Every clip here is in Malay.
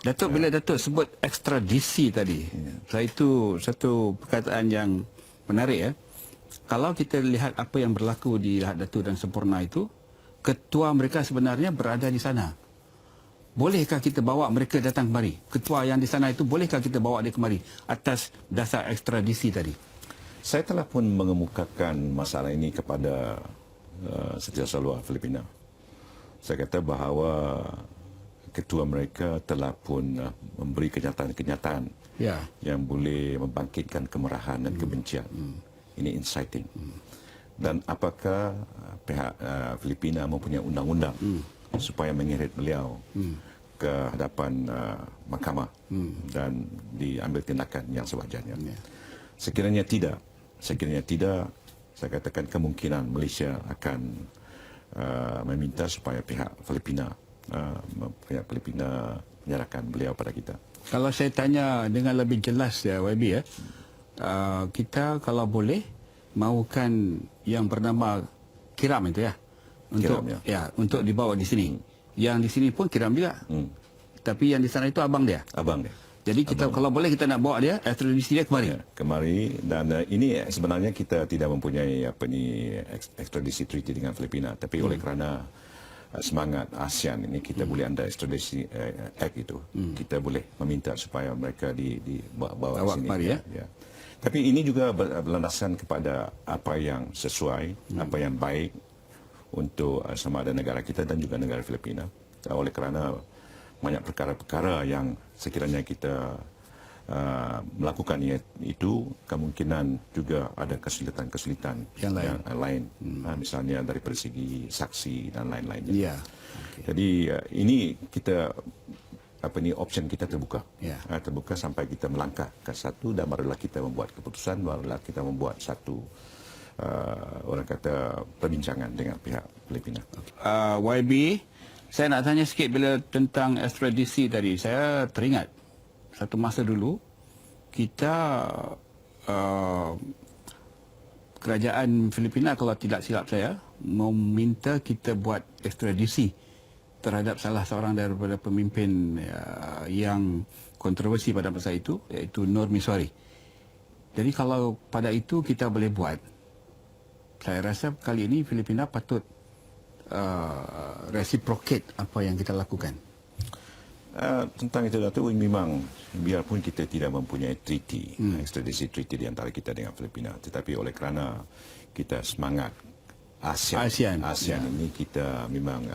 Datuk, bila Datuk sebut ekstradisi tadi, saya itu satu perkataan yang menarik ya. Kalau kita lihat apa yang berlaku di Lahad Datu dan Semporna itu, ketua mereka sebenarnya berada di sana. Bolehkah kita bawa mereka datang kemari? Ketua yang di sana itu, bolehkah kita bawa dia kemari atas dasar ekstradisi tadi? Saya telah pun mengemukakan masalah ini kepada Setiausaha Luar Filipina. Saya kata bahawa ketua mereka telah pun memberi kenyataan-kenyataan yang boleh membangkitkan kemarahan dan kebencian. Ini inciting. Dan apakah pihak Filipina mempunyai undang-undang supaya mengirit beliau ke hadapan mahkamah dan diambil tindakan yang sewajarnya? Sekiranya tidak, saya katakan kemungkinan Malaysia akan meminta supaya pihak Filipina menyerahkan beliau pada kita. Kalau saya tanya dengan lebih jelas ya YB ya, kita kalau boleh mahukan yang bernama Kiram itu ya, untuk Kiram, untuk dibawa di sini. Yang di sini pun Kiram juga. Tapi yang di sana itu abang dia. Abang dia. Jadi kita kalau boleh kita nak bawa dia, ekstradisi dia kemari. Kemari, dan ini sebenarnya kita tidak mempunyai ekstradisi treaty dengan Filipina, tapi oleh kerana semangat ASEAN ini kita boleh anda extradition act itu, kita boleh meminta supaya mereka dibawa ke sini. Kemari, ya. Tapi ini juga berlandaskan kepada apa yang sesuai, apa yang baik untuk sama ada negara kita dan juga negara Filipina. Oleh kerana banyak perkara-perkara yang sekiranya kita melakukan itu, kemungkinan juga ada kesulitan-kesulitan yang lain. Misalnya dari segi saksi dan lain-lainnya. Jadi ini kita option kita terbuka. Terbuka sampai kita melangkah ke satu, dan barulah kita membuat keputusan, barulah kita membuat satu orang kata perbincangan dengan pihak Filipina. YB, saya nak tanya sikit bila tentang ekstradisi tadi. Saya teringat satu masa dulu kita kerajaan Filipina, kalau tidak silap saya, meminta kita buat ekstradisi terhadap salah seorang daripada pemimpin yang kontroversi pada masa itu, iaitu Nur Miswari. Jadi kalau pada itu kita boleh buat, saya rasa kali ini Filipina patut reciprocate apa yang kita lakukan. Tentang itu Datuk, memang biarpun kita tidak mempunyai treaty, ekstradisi treaty di antara kita dengan Filipina, tetapi oleh kerana kita semangat ASEAN ini, kita memang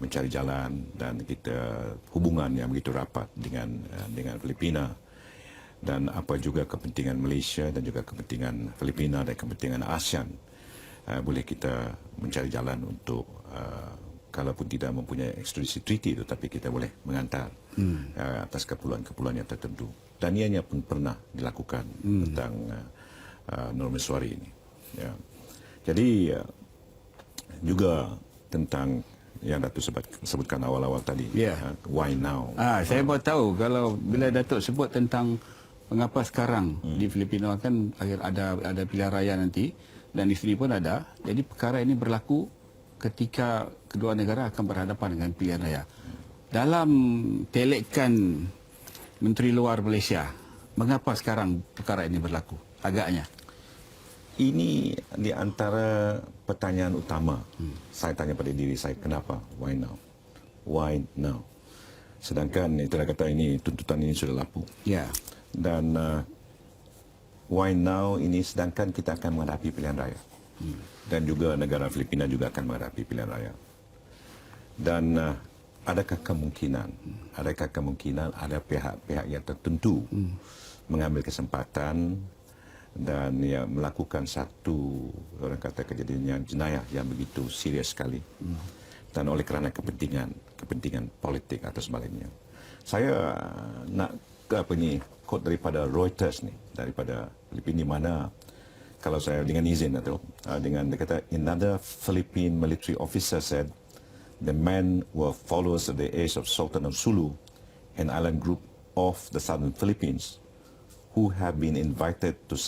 mencari jalan, dan kita hubungan yang begitu rapat dengan Filipina, dan apa juga kepentingan Malaysia dan juga kepentingan Filipina dan kepentingan ASEAN, boleh kita mencari jalan untuk kalaupun tidak mempunyai ekstradisi treaty itu, tapi kita boleh mengantar atas keperluan-keperluan yang tertentu. Dan ianya pun pernah dilakukan tentang Nur Miswari ini. Ya. Jadi juga tentang yang Datuk sebutkan awal-awal tadi, why now? Saya baru tahu kalau bila Datuk sebut tentang mengapa sekarang di Filipina, kan ada pilihan raya nanti dan di sini pun ada. Jadi perkara ini berlaku ketika kedua negara akan berhadapan dengan pilihan raya. Dalam telekan Menteri Luar Malaysia, mengapa sekarang perkara ini berlaku? Agaknya. Ini di antara pertanyaan utama. Saya tanya pada diri saya, kenapa? Why now? Why now? Sedangkan itulah kata ini, tuntutan ini sudah laku. Dan why now ini sedangkan kita akan menghadapi pilihan raya. Dan juga negara Filipina juga akan menghadapi pilihan raya. Dan adakah kemungkinan ada pihak-pihak yang tertentu mengambil kesempatan dan melakukan satu orang kata kejadian yang jenayah yang begitu serius sekali, dan oleh kerana kepentingan politik atau sebagainya. Saya nak quote daripada Reuters ni, daripada Filipina, mana kalau saya dengan izin atau dengan dia kata, another Philippine military officer said the men were followers of the age of Sultan of Sulu, an island group of the southern Philippines, who have been invited to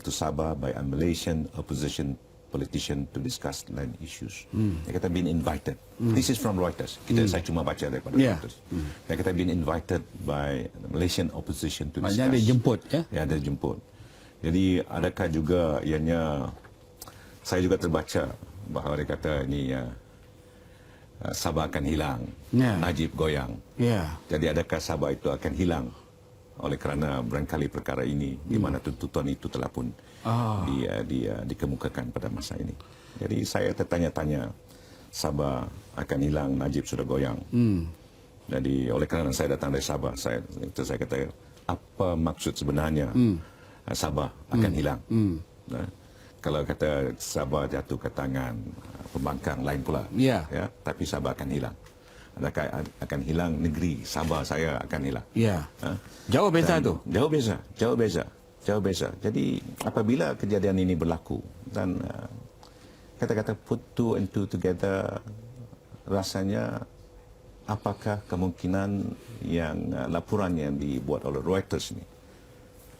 Sabah by a Malaysian opposition politician to discuss land issues. Dia kata been invited. This is from Reuters. Saya cuma baca daripada Reuters. Dia kata been invited by Malaysian opposition to discuss. Maknanya dia jemput, ya? Ya, dia jemput. Jadi adakah juga ianya, saya juga terbaca bahawa dia kata ini Sabah akan hilang, Najib goyang. Jadi adakah Sabah itu akan hilang oleh kerana barangkali perkara ini di mana tuntutan itu telah pun dikemukakan pada masa ini. Jadi saya tertanya-tanya, Sabah akan hilang, Najib sudah goyang. Jadi oleh kerana saya datang dari Sabah, saya kata apa maksud sebenarnya Sabah akan hilang. Nah, kalau kata Sabah jatuh ke tangan pembangkang lain pula, ya, tapi Sabah akan hilang. Adakah akan hilang negeri Sabah saya akan hilang? Ya. Jauh beza tu. Jauh beza. Jadi apabila kejadian ini berlaku dan kata-kata put two and two together, rasanya apakah kemungkinan yang laporan yang dibuat oleh Reuters ini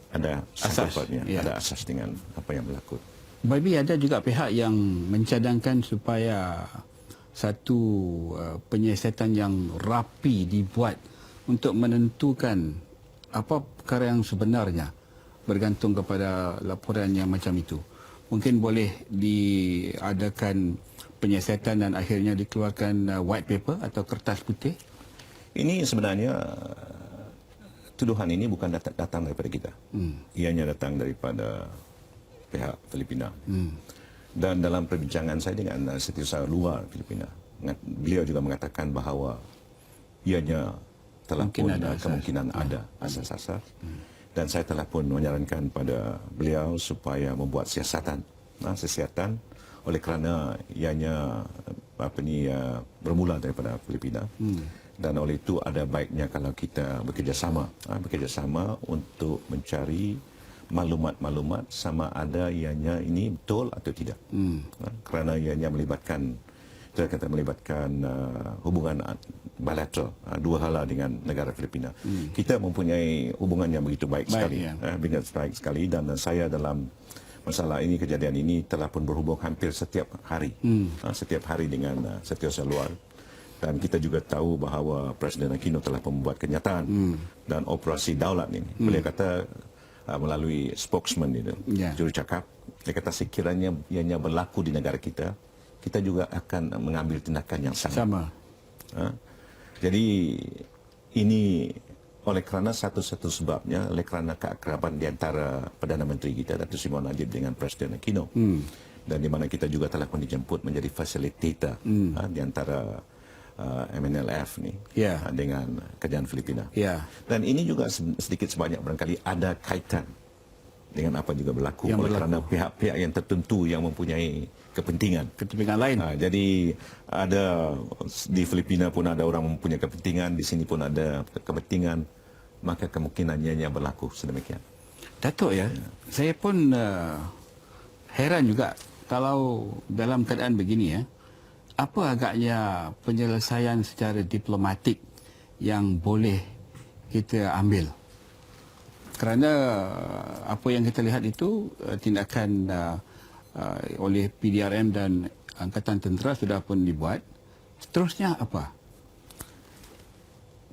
ada asas, ada asas dengan apa yang berlaku? Bagi ada juga pihak yang mencadangkan supaya satu penyiasatan yang rapi dibuat untuk menentukan apa perkara yang sebenarnya bergantung kepada laporan yang macam itu. Mungkin boleh diadakan penyiasatan dan akhirnya dikeluarkan white paper atau kertas putih. Ini sebenarnya tuduhan ini bukan datang daripada kita. Ianya datang daripada pihak Filipina. Dan dalam perbincangan saya dengan setiausaha luar Filipina, beliau juga mengatakan bahawa ianya telah pun kemungkinan ada asas-asas. Dan saya telah pun menyarankan pada beliau supaya membuat siasatan oleh kerana ianya bermula daripada Filipina. Dan oleh itu ada baiknya kalau kita bekerjasama untuk mencari maklumat-maklumat sama ada ianya ini betul atau tidak. Kerana ianya melibatkan hubungan bilateral, dua hala dengan negara Filipina. Kita mempunyai hubungan yang begitu baik sekali, dan saya dalam masalah ini, kejadian ini telah pun berhubung hampir setiap hari dengan setiausaha luar. Dan kita juga tahu bahawa Presiden Aquino telah membuat kenyataan dan operasi daulat ini. Beliau kata melalui spokesman itu, jurucakap, dia kata sekiranya ianya berlaku di negara kita, kita juga akan mengambil tindakan yang sama. Jadi ini oleh kerana satu-satu sebabnya, oleh kerana keakraban di antara Perdana Menteri kita Datuk Seri Najib dengan Presiden Aquino, dan di mana kita juga telah pun dijemput menjadi facilitator di antara MNLF ni dengan kerajaan Filipina. Dan ini juga sedikit sebanyak barangkali ada kaitan dengan apa juga berlaku oleh kerana pihak-pihak yang tertentu yang mempunyai kepentingan lain. Jadi ada di Filipina pun ada orang mempunyai kepentingan, di sini pun ada kepentingan, maka kemungkinannya yang berlaku sedemikian. Datuk, saya pun heran juga kalau dalam keadaan begini, apa agaknya penyelesaian secara diplomatik yang boleh kita ambil? Kerana apa yang kita lihat itu tindakan oleh PDRM dan Angkatan Tentera sudah pun dibuat. Seterusnya apa?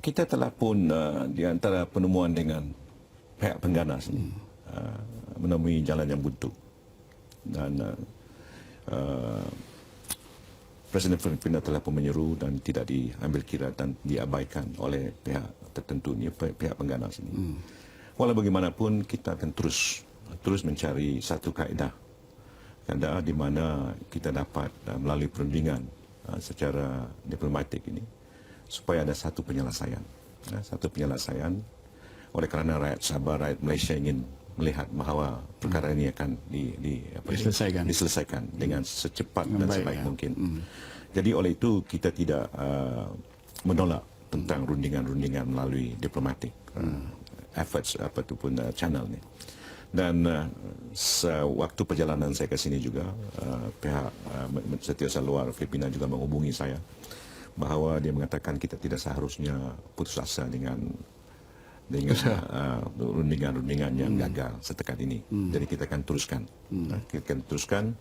Kita telah pun di antara penemuan dengan pihak pengganas ini menemui jalan yang buntu. Dan Presiden Filipina telah pun menyeru dan tidak diambil kira dan diabaikan oleh pihak tertentu ni, pihak pengganas ini. Walau bagaimanapun kita akan terus mencari satu kaedah di mana kita dapat melalui perundingan secara diplomatik ini supaya ada satu penyelesaian. Oleh kerana rakyat Sabah, rakyat Malaysia ingin melihat bahawa perkara ini akan diselesaikan dengan secepat dan sebaik mungkin. Jadi oleh itu kita tidak menolak tentang rundingan-rundingan melalui diplomatik, efforts apapun channel ni. Dan sewaktu perjalanan saya ke sini juga pihak setiausaha luar Filipina juga menghubungi saya bahawa dia mengatakan kita tidak seharusnya putus asa dengan rundingan-rundingan yang gagal setakat ini. Jadi kita akan teruskan.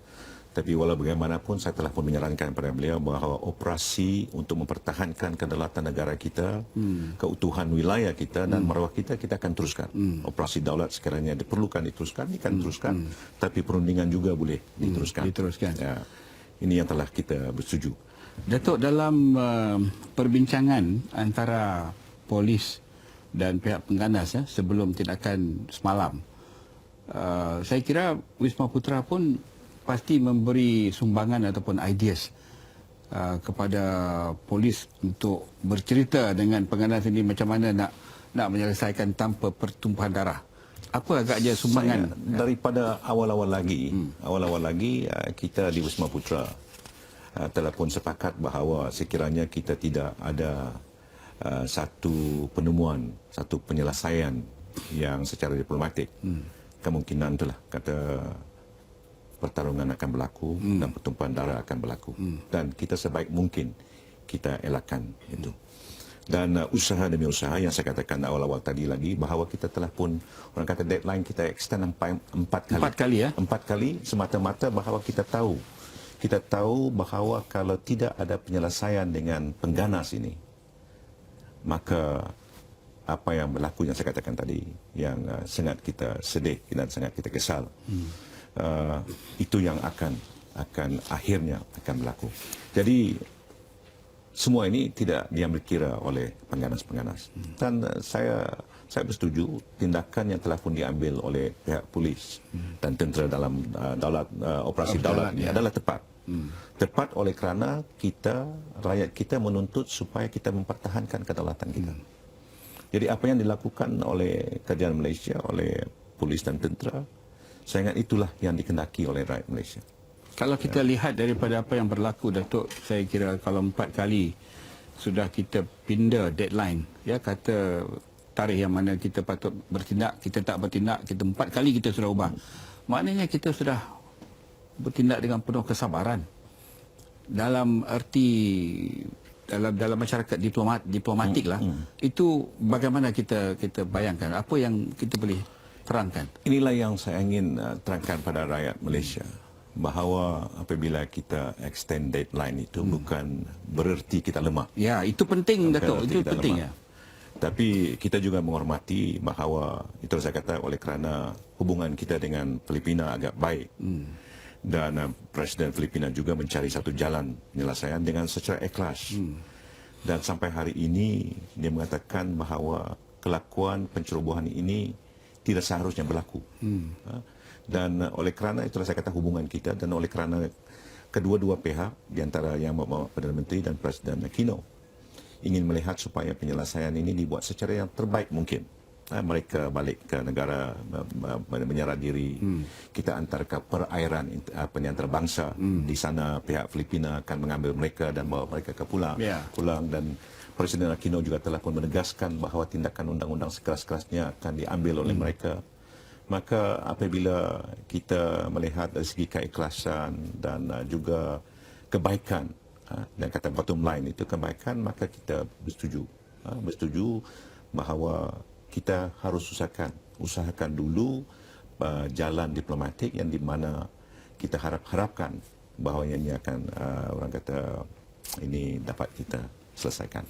Tapi walau bagaimanapun saya telah pun menyarankan kepada beliau bahawa operasi untuk mempertahankan kedaulatan negara kita, keutuhan wilayah kita dan maruah kita akan teruskan. Operasi daulat sekiranya diperlukan diteruskan, teruskan. Tapi perundingan juga boleh diteruskan. Ya, ini yang telah kita bersetuju. Datuk, dalam perbincangan antara polis dan pihak pengganas sebelum tindakan semalam, saya kira Wisma Putra pun pasti memberi sumbangan ataupun ideas kepada polis untuk bercerita dengan pengganas ini macam mana nak menyelesaikan tanpa pertumpahan darah. Apa agaknya sumbangan? Daripada awal-awal lagi, kita di Wisma Putra telah pun sepakat bahawa sekiranya kita tidak ada satu penemuan, satu penyelesaian yang secara diplomatik, kemungkinan itulah kata pertarungan akan berlaku dan pertumpahan darah akan berlaku. Dan kita sebaik mungkin kita elakkan itu. Dan usaha demi usaha yang saya katakan awal-awal tadi lagi bahawa kita telah pun, orang kata deadline kita extend empat kali. Empat kali semata-mata bahawa kita tahu bahawa kalau tidak ada penyelesaian dengan pengganas ini, maka apa yang berlaku yang saya katakan tadi, yang sangat kita sedih dan sangat kita kesal, itu yang akan akhirnya akan berlaku. Jadi semua ini tidak diambil kira oleh pengganas-pengganas. Dan saya bersetuju tindakan yang telah pun diambil oleh pihak polis dan tentera dalam operasi daulat ini adalah tepat. Tepat oleh kerana rakyat kita menuntut supaya kita mempertahankan kedaulatan kita. Jadi apa yang dilakukan oleh kerajaan Malaysia, oleh polis dan tentera, saya ingat itulah yang dikendaki oleh rakyat Malaysia. Kalau kita lihat daripada apa yang berlaku, Datuk, saya kira kalau 4 kali sudah kita pindah deadline, kata tarikh yang mana kita patut bertindak, kita tak bertindak, kita 4 kali kita sudah ubah. Maknanya kita sudah bertindak dengan penuh kesabaran. Dalam arti dalam masyarakat diplomatik lah, itu bagaimana kita bayangkan, apa yang kita boleh terangkan? Inilah yang saya ingin terangkan pada rakyat Malaysia, bahawa apabila kita extend deadline itu bukan bererti kita lemah. Ya, itu penting, Datuk. Itu penting. Tapi kita juga menghormati bahawa itu saya kata oleh kerana hubungan kita dengan Filipina agak baik. Dan Presiden Filipina juga mencari satu jalan penyelesaian dengan secara ikhlas. Dan sampai hari ini dia mengatakan bahawa kelakuan pencerobohan ini tidak seharusnya berlaku. Dan oleh kerana itulah saya kata hubungan kita, dan oleh kerana kedua-dua pihak di antara yang Perdana Menteri dan Presiden Aquino ingin melihat supaya penyelesaian ini dibuat secara yang terbaik mungkin. Mereka balik ke negara, menyerah diri, kita antar ke perairan antarabangsa. Di sana pihak Filipina akan mengambil mereka dan bawa mereka ke pulang. Dan Presiden Aquino juga telah pun menegaskan bahawa tindakan undang-undang sekeras-kerasnya akan diambil oleh mereka. Maka apabila kita melihat dari segi keikhlasan dan juga kebaikan, dan kata bottom line itu kebaikan, maka kita bersetuju bahawa kita harus usahakan dulu jalan diplomatik yang di mana kita harapkan bahawa ini akan orang kata ini dapat kita selesaikan.